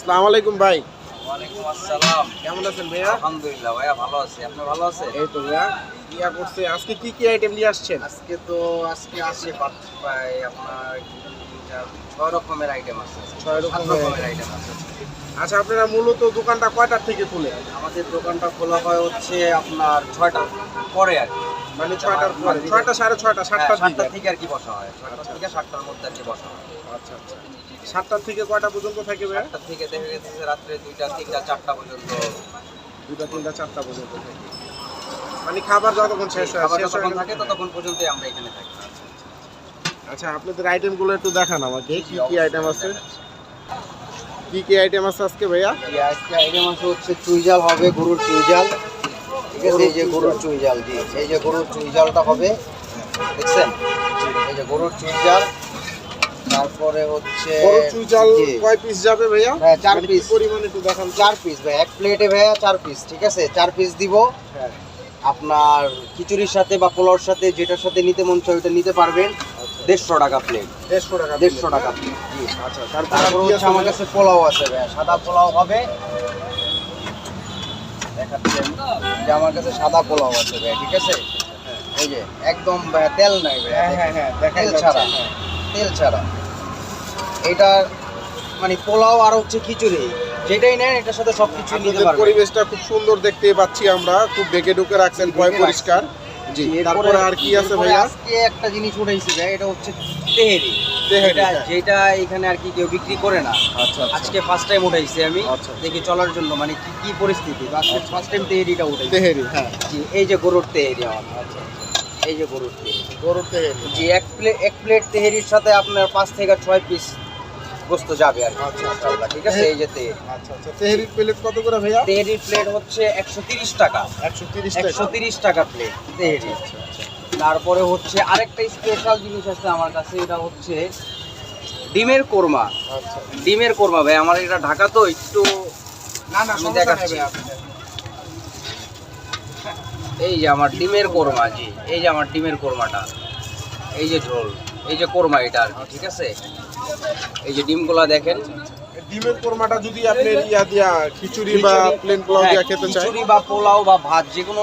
আসসালামু আলাইকুম ভাই। ওয়ালাইকুম আসসালাম। কেমন আছেন ভাইয়া? আলহামদুলিল্লাহ ভাইয়া ভালো আছি। আপনি ভালো আছেন? এই তো ভাইয়া ইয়া করছে। আজকে কি কি আইটেম নিয়ে আসছেন? আজকে আসে প্রায় আপনার 6 রকমের আইটেম আছে। 6 7 রকমের আইটেম আছে। আচ্ছা, আপনারা মূলত দোকানটা কয়টার থেকে খুলেন? আমাদের দোকানটা খোলা হয় হচ্ছে আপনার 6টার পরে আর কি। মানে 6টার পরে, 6টা, 6:30, 7টার দিকে? 7টা থেকে আর কি বসা হয়। 6টা থেকে 7টার মধ্যে আর কি বসা হয়। আচ্ছা আচ্ছা। 7টার থেকে কয়টা পর্যন্ত থাকে ভাইয়া? 7টা থেকে দেখা গেছে রাত্রে 2টা 3টা 4টা পর্যন্ত। 2টা 3টা 4টা পর্যন্ত থাকে। মানে খাবার যতক্ষণ শেষ হয় খাবার শেষ যতক্ষণ হয় থাকে ততক্ষণ পর্যন্তই আমরা এখানে থাকি। আচ্ছা, আপনাদের আইটেমগুলো একটু দেখান আমাকে। কি কি আইটেম আছে? কি কি আইটেম আছে আজকে ভাইয়া? আজকে আইটেম আছে হচ্ছে চুইজাল হবে, গরুর চুইজাল। ঠিক আছে, এই যে গরুর চুইজাল, জি এই যে গরুর চুইজালটা হবে, দেখছেন? এই যে গরুর চুইজাল। তারপরে হচ্ছে গরুর চুইজাল কয় পিস যাবে ভাইয়া? হ্যাঁ 4 মানে কি পিস। পরিমাণে একটু দেখান। 4 পিস ভাই, এক প্লেটে ভাইয়া 4 পিস। ঠিক আছে, 4 পিস দিব। হ্যাঁ। আপনার খিচুড়ির সাথে বা পোলাওর সাথে যেটার সাথে নিতে মন চায় ওইটা নিতে পারবেন। 150 টাকা প্লেট। 150 টাকা। 150 টাকা প্লেট, জি। আচ্ছা, তারপর তারপর হচ্ছে আমার কাছে পোলাও আছে ভাইয়া, সাদা পোলাও হবে। দেখাচ্ছি আমি যে আমার কাছে সাদা পোলাও আছে ভাইয়া, ঠিক আছে? এই যে একদম ভাইয়া তেল নাই ভাইয়া, তেল ছাড়া, তেল ছাড়া। এটা মানে পোলাও আর হচ্ছে খিচুড়ি, যেটাই নেন এটার সাথে সবকিছু নিতে আপনাদের পারবেন। পরিবেশটা খুব সুন্দর দেখতে পাচ্ছি আমরা, খুব ঢেকে ঢুকে রাখছেন, পয় পরিষ্কার। জি, তারপরে আর কি আছে ভাইয়া? আজকে একটা জিনিস উঠাইছি ভাই, এটা হচ্ছে তেহেরি। তেহেরি, যেটা এখানে আর কি কেউ বিক্রি করে না। আচ্ছা আচ্ছা। আজকে ফার্স্ট টাইম উঠাইছি আমি, আচ্ছা। দেখি চলার জন্য মানে কি কি পরিস্থিতি। আজকে ফার্স্ট টাইম তেহেরিটা উঠাইছি। তেহেরি, হ্যাঁ। জি, এই যে গরুর তেহেরি আমার। আচ্ছা, এই যে গরুর তেহেরি। গরুর তেহেরি। জি, এক প্লেট তেহেরির সাথে আপনার 5 থেকে 6 পিস গোস্ত যাবে আর কি। আচ্ছা, ইনশাআল্লাহ, ঠিক আছে? এই যে তেহেরি। আচ্ছা আচ্ছা। তেহেরির প্লেট কত করে ভাইয়া? তেহেরির প্লেট হচ্ছে 130 টাকা। 130 টাকা। 130 টাকা প্লেট তেহেরি। তারপরে হচ্ছে আরেকটা স্পেশাল জিনিস আছে আমার কাছে, এটা হচ্ছে ডিমের কোরমা। আচ্ছা। ডিমের কোরমা ভাই, আমার এটা ঢাকা তো একটু না না, আমি সমস্যা নাই দেখাচ্ছি। ভাইয়া। এই যে আমার ডিমের কোরমা, জি এই যে আমার ডিমের কোরমাটা, এই যে ঝোল, এই যে কোরমা এটা আর কি, ঠিক আছে? এই যে ডিমগুলা দেখেন। ডিমের কোরমাটা যদি আপনি ইয়া দিয়া খিচুড়ি বা প্লেন পোলাও হ্যাঁ, দিয়া খেতে চাই, খিচুড়ি বা পোলাও বা ভাত যে কোনো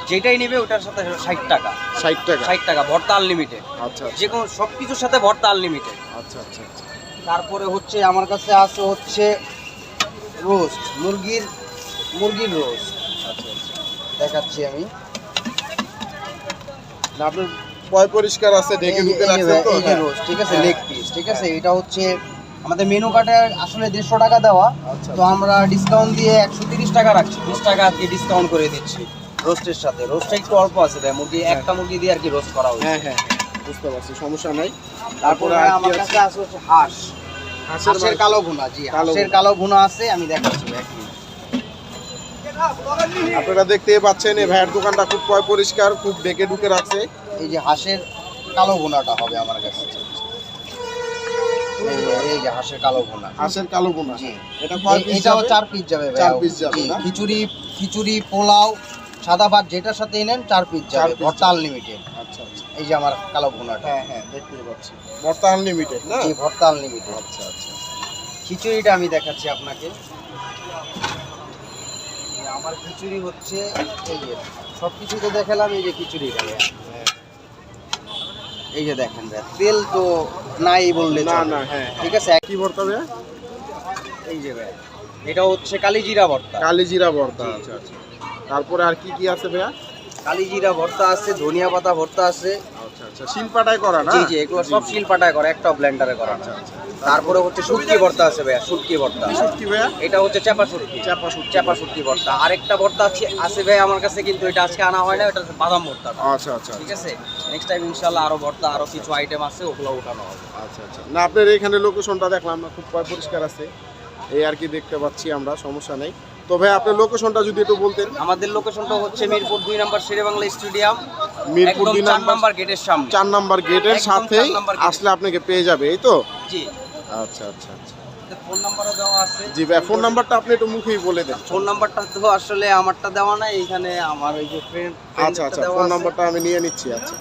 যেটাই নেবে ওটার সাথে 60 টাকা। 60 টাকা। 60 টাকা ভর্তা আনলিমিটেড। আচ্ছা যে কোনো সব কিছুর সাথে ভর্তা আনলিমিটেড। আচ্ছা আচ্ছা আচ্ছা। তারপরে হচ্ছে আমার কাছে আছে হচ্ছে রোস্ট, মুরগির রোস্ট। আচ্ছা আচ্ছা। দেখাচ্ছি আমি। না, আপনার পয় পরিষ্কার আছে, ঢেকে ঢুকে রাখছেন তো? এই যে রোস্ট, ঠিক আছে, লেগ পিস, ঠিক আছে? এটা হচ্ছে আমাদের মেনু কার্ডে আসলে 150 টাকা দেওয়া, আচ্ছা। তো আমরা ডিসকাউন্ট দিয়ে 130 টাকা রাখছি। 20 টাকা আর কি ডিসকাউন্ট করে দিচ্ছি রোস্টের সাথে। রোস্টটা একটু অল্প আছে ভাই, মুরগি একটা মুরগি দিয়ে আর কি রোস্ট করা হয়েছে। হ্যাঁ হ্যাঁ, বুঝতে পারছি, সমস্যা নাই। তারপরে আর কি আমার আছে? কাছে আছে হচ্ছে হাঁসের কালো ভুনা। জি, হাঁসের কালো ভুনা আছে, আমি দেখাচ্ছি ভাই। আপনারা দেখতে পাচ্ছেন এই ভাইয়ের দোকানটা খুব পয় পরিষ্কার, খুব ঢেকে ঢুকে রাখছে। এই যে হাঁসের কালো ভুনাটা হবে আমার কাছে। এই যে হাঁসের কালো ভুনা। হাঁসের কালো বোনা। জি, এটা কয় পিস এটাও যাবে? 4 পিস যাবে ভাই। 4 পিস যাবে জি, না? খিচুড়ি পোলাও সাদা ভাত যেটার সাথে নেন 4 পিস 4 যাবে, পিস ভর্তা যাবে। আনলিমিটেড। আচ্ছা আচ্ছা। এই যে আমার কালো ভুনাটা। হ্যাঁ হ্যাঁ, দেখতে পাচ্ছি। ভর্তা আনলিমিটেড না? জি, ভর্তা আনলিমিটেড। আচ্ছা আচ্ছা। খিচুড়িটা আমি দেখাচ্ছি আপনাকে। এই আমার খিচুড়ি হচ্ছে এই যে সব কিছু তো দেখালাম, এই যে খিচুড়িটা ভাইয়া। এই যে দেখেন ভাই, তেল তো নাই বললে না চলে। না, হ্যাঁ। ঠিক আছে, কি ভর্তা ভাইয়া? এই যে ভাই এটা হচ্ছে কালিজিরা ভর্তা। কালিজিরা ভর্তা। জি। আচ্ছা আচ্ছা। তারপরে আর কি কি আছে ভাইয়া? কালিজিরা ভর্তা আছে, ধনিয়া পাতা ভর্তা আছে। আচ্ছা আচ্ছা, শিলপাটায় করা না? জি জি, এগুলো সব শিলপাটায় করা, একটা ব্লেন্ডারে করা। আচ্ছা আচ্ছা। তারপরে হচ্ছে শুটকি ভর্তা আছে ভাইয়া, শুটকি ভর্তা। কি শুটকি ভাইয়া? এটা হচ্ছে চাপা শুটকি। চাপা শুটকি ভর্তা। আরেকটা ভর্তা আছে ভাই আমার কাছে, কিন্তু এটা আজকে আনা হয় না, এটা হচ্ছে বাদাম ভর্তা। আচ্ছা আচ্ছা ঠিক আছে, নেক্সট টাইম ইনশাআল্লাহ আরো ভর্তা, আরো কিছু আইটেম আছে, ওগুলো উঠানো হবে। আচ্ছা আচ্ছা। না, আপনার এখানে লোকেশনটা দেখলাম না, খুব পয় পরিষ্কার আছে, এই আর কি দেখতে পাচ্ছি আমরা, সমস্যা নেই। তো ভাই আপনার লোকেশনটা যদি একটু বলতেন। আমাদের লোকেশনটা হচ্ছে মিরপুর 2 নম্বর শেরেবাংলা স্টেডিয়াম, মিরপুর একদম 2 4 নম্বর গেটের সামনে। 4 নাম্বার গেটের একদম সাথেই 4 নাম্বার গেট। আসলে আপনাকে পেয়ে যাবে, এই তো? জি, আচ্ছা আচ্ছা আচ্ছা। ফোন নাম্বারও দেওয়া আছে। জি ভাই, ফোন নাম্বারটা আপনি একটু মুখেই বলে দেন। ফোন নাম্বারটা তো আসলে আমারটা দেওয়া নাই, এখানে আমার ওই যে ফ্রেন্ড। আচ্ছা আচ্ছা, ফোন নাম্বারটা আমি নিয়ে নিচ্ছি। আচ্ছা।